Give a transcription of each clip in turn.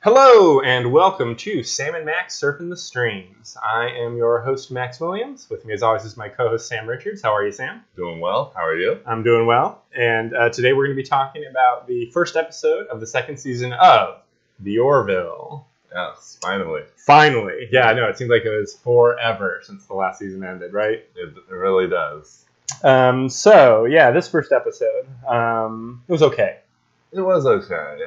Hello and welcome to Sam and Max Surfin' the Streams. I am your host, Max Williams. With me as always is my co-host, Sam Richards. How are you, Sam? Doing well. How are you? I'm doing well. And today we're going to be talking about the first episode of the second season of The Orville. Yes, finally. Finally. Yeah, I know. It seems like it was forever since the last season ended, right? It really does. This first episode, it was okay. It was okay.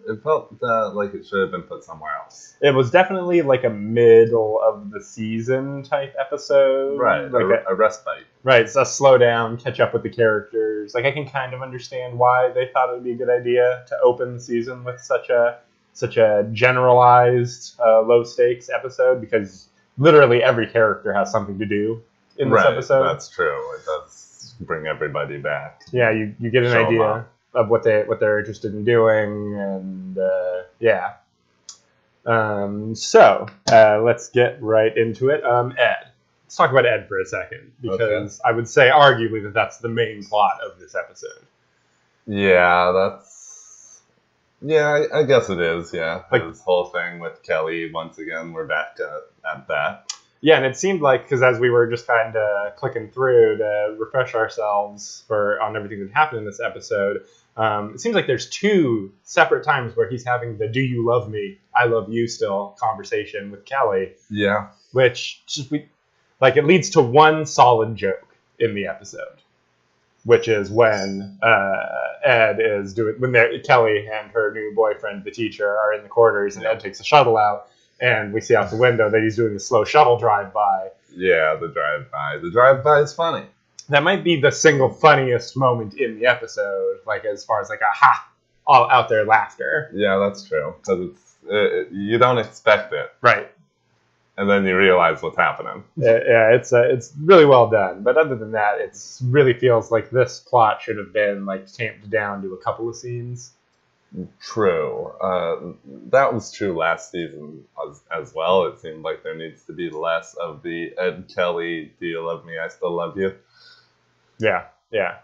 It felt like it should have been put somewhere else. It was definitely like a middle of the season type episode. Right, like a respite. Right, so slow down, catch up with the characters. Like I can kind of understand why they thought it would be a good idea to open the season with such a generalized, low stakes episode, because literally every character has something to do in this episode. That's true. It does bring everybody back. Yeah, you get an idea of what they're interested in doing, and let's get right into it. Ed. Let's talk about Ed for a second, because I would say arguably that's the main plot of this episode. Yeah, I guess it is, yeah. Like, this whole thing with Kelly, once again, we're back at that. Yeah, and it seemed like, because as we were just kind of clicking through to refresh ourselves on everything that happened in this episode, it seems like there's two separate times where he's having the "Do you love me? I love you still" conversation with Kelly. Yeah. Which it leads to one solid joke in the episode, which is when Ed is when Kelly and her new boyfriend, the teacher, are in the quarters, and Ed takes a shuttle out, and we see out the window that he's doing a slow shuttle drive-by. Yeah, the drive-by. The drive-by is funny. That might be the single funniest moment in the episode, like as far as like all out there laughter. Yeah, that's true, because you don't expect it, right? And then you realize what's happening. Yeah, it's really well done. But other than that, it really feels like this plot should have been like tamped down to a couple of scenes. True. That was true last season as well. It seemed like there needs to be less of the Ed Kelly, "Do you love me? I still love you." Yeah.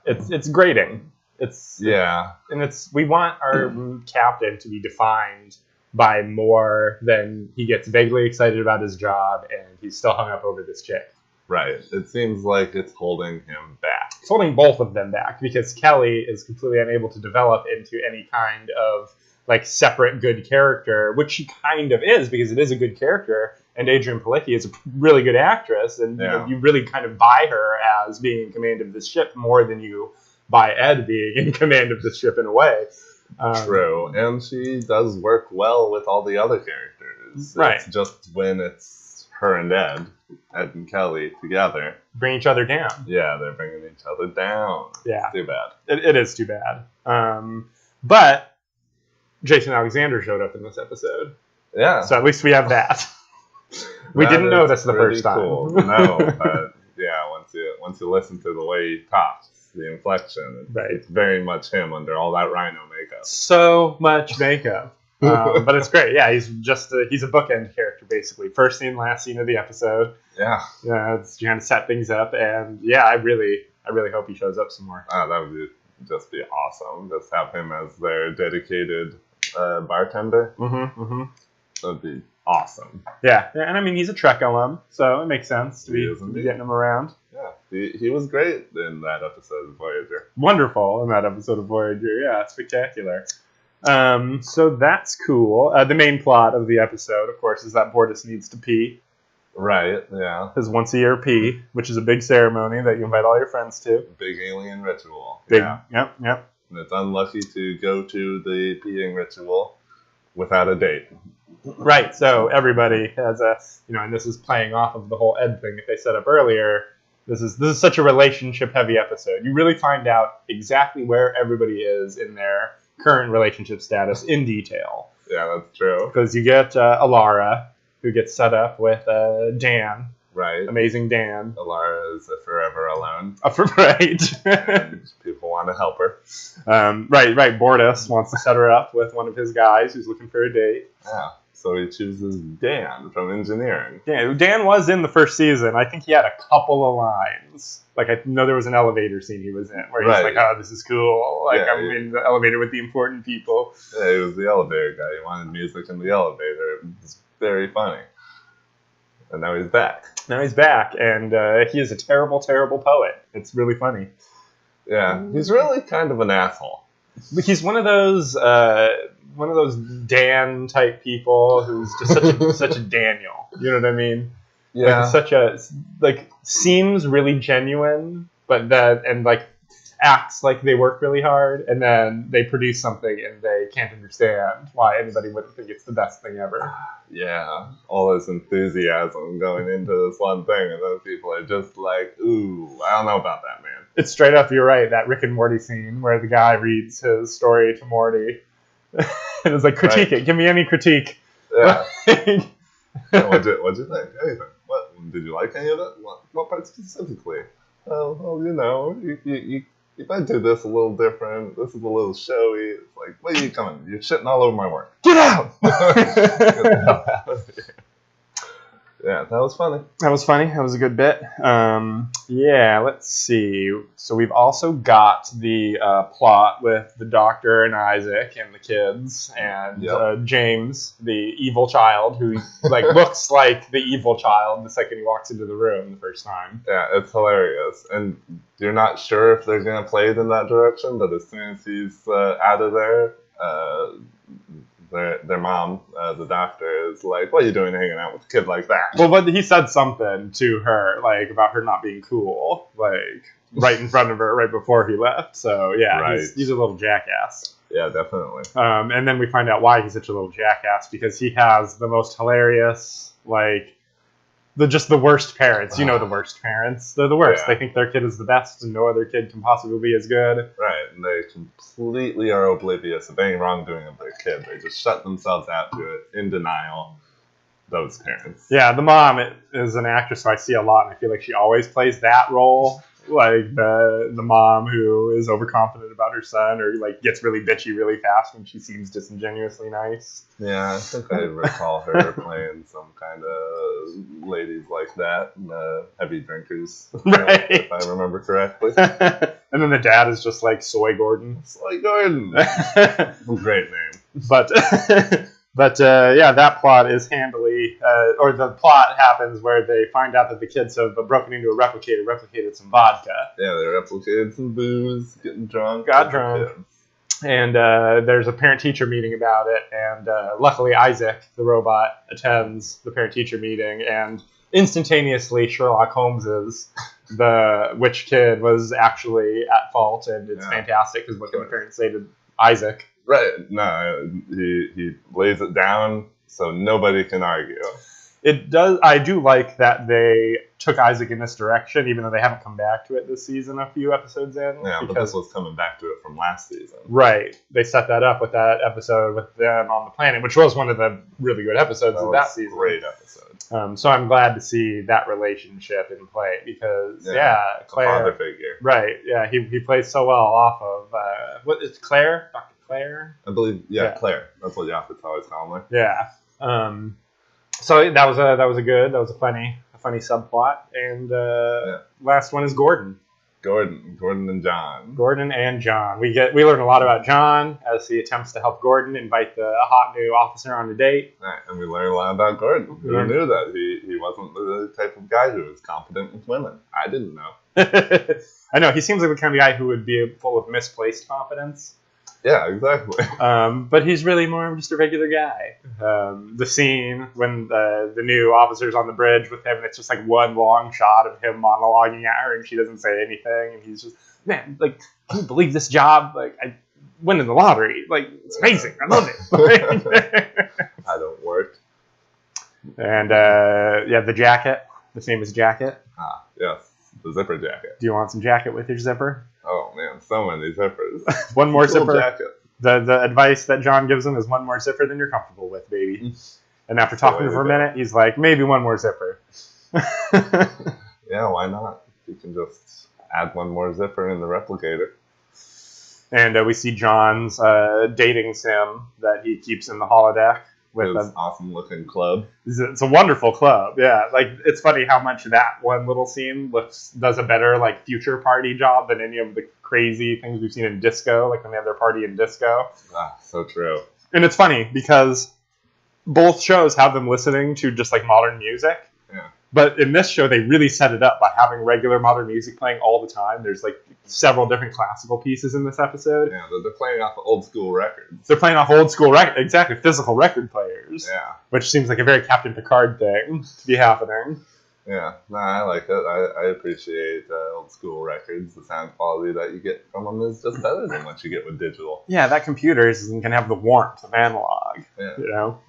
It's grating. We want our captain to be defined by more than he gets vaguely excited about his job and he's still hung up over this chick. Right. It seems like it's holding him back. It's holding both of them back, because Kelly is completely unable to develop into any kind of like separate good character, which she kind of is, because it is a good character, and Adrienne Palicki is a really good actress, and you really kind of buy her as being in command of this ship more than you buy Ed being in command of this ship in a way. True, and she does work well with all the other characters. Right. It's just when it's her and Ed and Kelly together. Bring each other down. Yeah, they're bringing each other down. Yeah. It's too bad. It is too bad. But Jason Alexander showed up in this episode. Yeah. So at least we have that. We didn't notice the first time. Cool. No, but yeah, once you listen to the way he talks, the inflection, it's very much him under all that rhino makeup. So much makeup. But it's great. Yeah, he's a bookend character, basically. First scene, last scene of the episode. Yeah. It's trying to set things up, and yeah, I really hope he shows up some more. That would just be awesome. Just have him as their dedicated bartender. Mm-hmm. That'd be awesome. Yeah, and I mean, he's a Trek alum, so it makes sense to be getting him around. Yeah, he was great in that episode of Voyager. Wonderful in that episode of Voyager. Yeah, spectacular. So that's cool. The main plot of the episode, of course, is that Bortus needs to pee. Right, yeah. His once-a-year pee, which is a big ceremony that you invite all your friends to. Big alien ritual. Yeah. Yep. And it's unlucky to go to the peeing ritual without a date. Right, so everybody has and this is playing off of the whole Ed thing that they set up earlier. This is such a relationship-heavy episode. You really find out exactly where everybody is in their current relationship status in detail. Yeah, that's true. Because you get Alara, who gets set up with Dan. Right. Amazing Dan. Alara is forever alone. Right. And people want to help her. Right. Bortus wants to set her up with one of his guys who's looking for a date. Yeah. So he chooses Dan from engineering. Yeah, Dan was in the first season. I think he had a couple of lines. Like, I know there was an elevator scene he was in where he's like, oh, this is cool. Like, Yeah, I'm in the elevator with the important people. Yeah, he was the elevator guy. He wanted music in the elevator. It was very funny. And now he's back. And he is a terrible, terrible poet. It's really funny. Yeah, he's really kind of an asshole. He's one of those Dan type people who's just such a Daniel. You know what I mean? Yeah. Like, such a seems really genuine, but acts like they work really hard, and then they produce something and they can't understand why anybody wouldn't think it's the best thing ever. Yeah, all this enthusiasm going into this one thing, and those people are just like, ooh, I don't know about that, man. It's straight up, you're right, that Rick and Morty scene where the guy reads his story to Morty. And it's like, critique it, give me any critique. Yeah. What'd you think? Anything? What did you like any of it? What part specifically? Well, you know, if I do this a little different, this is a little showy. It's like, where are you coming? You're shitting all over my work. Get out! Yeah, that was funny. That was a good bit. Yeah, let's see. So we've also got the plot with the doctor and Isaac and the kids and James, the evil child, who looks like the evil child the second he walks into the room the first time. Yeah, it's hilarious. And you're not sure if they're going to play it in that direction, but as soon as he's out of there, their mom, the doctor, is like, what are you doing hanging out with a kid like that? Well, but he said something to her, about her not being cool, right in front of her, right before he left. So, yeah, he's a little jackass. Yeah, definitely. And then we find out why he's such a little jackass, because he has the most hilarious, the worst parents. You know the worst parents. They're the worst. Yeah. They think their kid is the best and no other kid can possibly be as good. Right, and they completely are oblivious of any wrongdoing of their kid. They just shut themselves out to it in denial. Those parents. Yeah, the mom is an actress who I see a lot, and I feel like she always plays that role. The mom who is overconfident about her son, or gets really bitchy really fast when she seems disingenuously nice. Yeah, I think I recall her playing some kind of ladies like that, heavy drinkers, right? If I remember correctly. And then the dad is just like Soy Gordon. Soy Gordon, great name. But yeah, that plot is handily, or the plot happens where they find out that the kids have broken into a replicator, replicated some vodka. Yeah, they replicated some booze, getting drunk. Got drunk. And there's a parent-teacher meeting about it, and luckily Isaac, the robot, attends the parent-teacher meeting, and instantaneously Sherlock Holmes' which kid was actually at fault, and it's fantastic, because what can the parents say to Isaac? Right. No, he lays it down so nobody can argue. It does. I do like that they took Isaac in this direction, even though they haven't come back to it this season. A few episodes in, yeah, but this was coming back to it from last season. Right. They set that up with that episode with them on the planet, which was one of the really good episodes of that season. Great episode. So I'm glad to see that relationship in play because Claire, father figure. Right. Yeah, he plays so well off of what is Claire? Dr. Claire? I believe, Claire. That's what Yaphet's always calling her. Yeah. So that was a funny subplot, and last one is Gordon. Gordon and John. Gordon and John. We learn a lot about John as he attempts to help Gordon invite the hot new officer on a date. Right, and we learn a lot about Gordon. Who knew that he wasn't the type of guy who was confident with women? I didn't know. I know he seems like the kind of guy who would be full of misplaced confidence. Yeah, exactly. But he's really more just a regular guy. The scene when the new officer's on the bridge with him, and it's just like one long shot of him monologuing at her, and she doesn't say anything, and he's just, man, can you believe this job? I win in the lottery. It's amazing. I love it. I don't work. And the jacket, the famous jacket. Ah, yes, the zipper jacket. Do you want some jacket with your zipper? Oh man, so many zippers. One more zipper. Jacket. The advice that John gives him is one more zipper than you're comfortable with, baby. And after talking to him for a minute, he's like, maybe one more zipper. Yeah, why not? You can just add one more zipper in the replicator. And we see John's dating sim that he keeps in the holodeck. with this awesome looking club. It's a wonderful club. Yeah, like it's funny how much that one little scene does a better like future party job than any of the crazy things we've seen in disco, like when they have their party in disco. Ah, so true. And it's funny because both shows have them listening to just like modern music. Yeah. But in this show, they really set it up by having regular modern music playing all the time. There's like several different classical pieces in this episode. Yeah, they're playing off of old school records. They're playing off old school records, exactly, physical record players. Yeah. Which seems like a very Captain Picard thing to be happening. Yeah, no, I like it. I appreciate old school records. The sound quality that you get from them is just better than what you get with digital. Yeah, that computer isn't going to have the warmth of analog. Yeah. You know?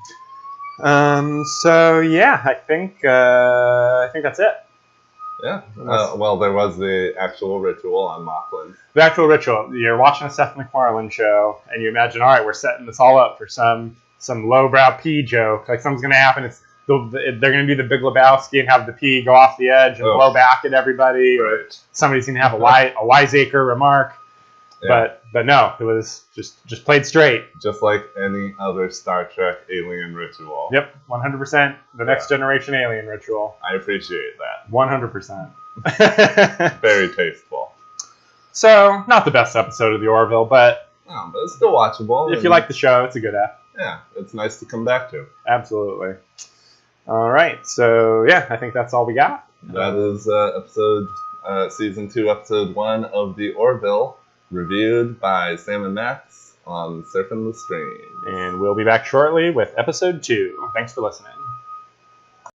So yeah, I think that's it. Yeah. Well, there was the actual ritual on Mocklin. The actual ritual. You're watching a Seth MacFarlane show, and you imagine, all right, we're setting this all up for some lowbrow pee joke. Like something's going to happen. They're going to do the Big Lebowski and have the pee go off the edge and blow back at everybody, or somebody's going to have a wiseacre remark. Yeah. But no, it was just played straight. Just like any other Star Trek alien ritual. Yep, 100%. The Next Generation alien ritual. I appreciate that. 100%. Very tasteful. So, not the best episode of the Orville, but... No, but it's still watchable. If you like the show, it's a good app. Yeah, it's nice to come back to. Absolutely. All right, so yeah, I think that's all we got. That is Season 2, Episode 1 of the Orville, reviewed by Sam and Max on Surfin the Stream. And we'll be back shortly with Episode 2. Thanks for listening.